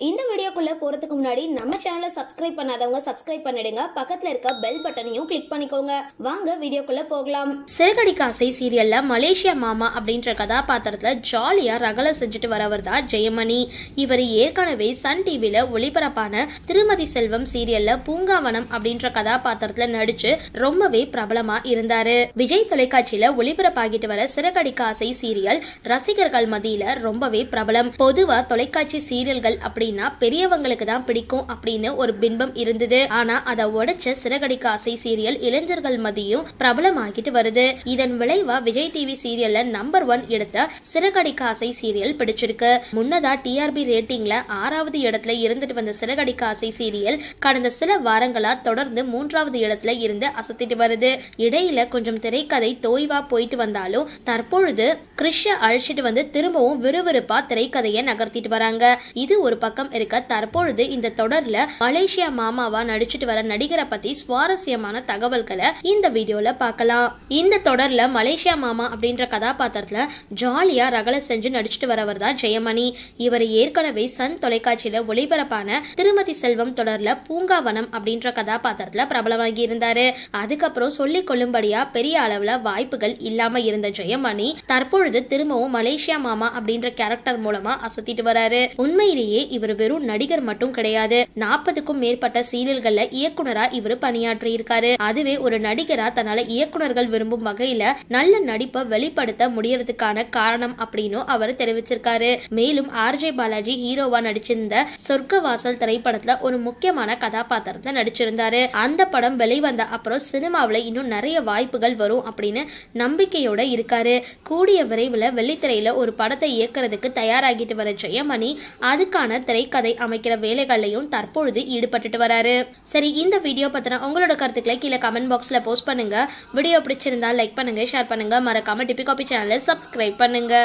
இந்த வீடியோக்குள்ள போறதுக்கு முன்னாடி நம்ம சேனலை சப்ஸ்கிரைப் பண்ணாதவங்க சப்ஸ்கிரைப் பண்ணிடுங்க. பக்கத்துல இருக்க பெல் பட்டனையும் கிளிக் பண்ணிக்கோங்க. வாங்க வீடியோக்குள்ள போகலாம். சிறகடிக்க ஆசை சீரியல்ல மலேசியா மாமா அப்படின்ற கதாபாத்திரத்துல ஜாலியா ரகலை செஞ்சுட்டு வரவர் தான் ஜெயமணி. இவர் ஏற்கனவே சன் டிவில ஒளிபரப்பான திருமதி செல்வம் சீரியல்ல பூங்காவனம் அப்படின்ற கதாபாத்திரத்துல நடிச்சு ரொம்பவே பிரபலமா இருந்தாரு. விஜய் தொலைக்காட்சியில ஒளிபரப்பாகிட்டு வர சிறகடிக்க ஆசை சீரியல் ரசிகர்கள் மத்தியில ரொம்பவே பிரபலம். பொதுவா தொலைக்காட்சி சீரியல்கள் அப்படின்னா பெரியவங்களுக்கு தான் பிடிக்கும் அப்படின்னு ஒரு பின்பம் இருந்தது. ஆனா அதை உடைச்ச சிறகடிக்க ஆசை சீரியல் இளைஞர்கள் மத்தியும் பிரபலமாகிட்டு வருது. இதன் விளைவா விஜய் டிவி சீரியல்ல நம்பர் 1 எடுத்த சிறகடிக்க ஆசை சீரியல் பிடிச்சிருக்கு. முன்னதா டிஆர்பி ரேட்டிங்ல 6வது இடத்துல இருந்துட்டு வந்த சிறகடிக்க ஆசை சீரியல் கடந்த சில வாரங்களா தொடர்ந்து 3வது இடத்துல இருந்து அசத்திட்டு வருது. இடையில கொஞ்சம் திரைக்கதை தோய்வா போயிட்டு வந்தாலும் தற்பொழுது கிறிஷ அழைச்சிட்டு வந்து திரும்பவும் விறுவிறுப்பா திரைக்கதையை நகர்த்திட்டு வராங்க. இது ஒரு பக்கம் இருக்க, தற்பொழுது இந்த தொடர்ல மலேசியா மாமாவா நடிச்சிட்டு வர நடிகரை பத்தி சுவாரஸ்யமான தகவல்களை இந்த வீடியோல பார்க்கலாம். இந்த தொடர்ல மலேசியா மாமா அப்படின்ற கதாபாத்திரத்துல ஜாலியா ரகலை செஞ்சு நடிச்சிட்டு வரவர் தான் ஜெயமணி. இவர் ஏற்கனவே சன் தொலைக்காட்சியில ஒளிபரப்பான திருமதி செல்வம் தொடர்ல பூங்காவனம் அப்படின்ற கதாபாத்திரத்துல பிரபலமாகி இருந்தாரு. அதுக்கப்புறம் சொல்லிக் கொள்ளும்படியா பெரிய அளவுல வாய்ப்புகள் இல்லாம இருந்த ஜெயமணி தற்பொழுது திரும்பவும் மலேசியா மாமா அப்படின்ற கேரக்டர் மூலமா அசத்திட்டு வராரு. உண்மையிலேயே இவர் வெறும் நடிகர் மட்டும் கிடையாது. 40க்கும் மேற்பட்ட சீரியல்கள்ல இயக்குனரா இவர் பணியாற்றி இருக்காரு. அதுவே ஒரு நடிகரா தன்னால இயக்குனர்கள் விரும்பும் வகையில நல்ல நடிப்பை வெளிப்படுத்த முடியறதுக்கான காரணம் அப்படின்னு அவர் தெரிவிச்சிருக்காரு. மேலும் RJ பாலாஜி ஹீரோவா நடிச்சிருந்த சொர்க்கவாசல் திரைப்படத்துல ஒரு முக்கியமான கதாபாத்திரத்துல நடிச்சிருந்தாரு. அந்த படம் வெளிவந்த அப்புறம் சினிமாவில இன்னும் நிறைய வாய்ப்புகள் வரும் அப்படின்னு நம்பிக்கையோட இருக்காரு. கூடிய விரைவில் வெள்ளித்திரையில ஒரு படத்தை இயக்குறதுக்கு தயாராகிட்டு வர ஜெயமணி அதுக்கான திரைக்கதை அமைக்கிற வேலைகளையும் தற்பொழுது ஈடுபட்டுட்டு வராரு. சரி, இந்த வீடியோ பத்தின உங்களோட கருத்துக்களை கீழே கமெண்ட் பாக்ஸ்ல போஸ்ட் பண்ணுங்க. வீடியோ பிடிச்சிருந்தா லைக் பண்ணுங்க, ஷேர் பண்ணுங்க, மறக்காம டிபி காபி சேனலை சப்ஸ்கிரைப் பண்ணுங்க.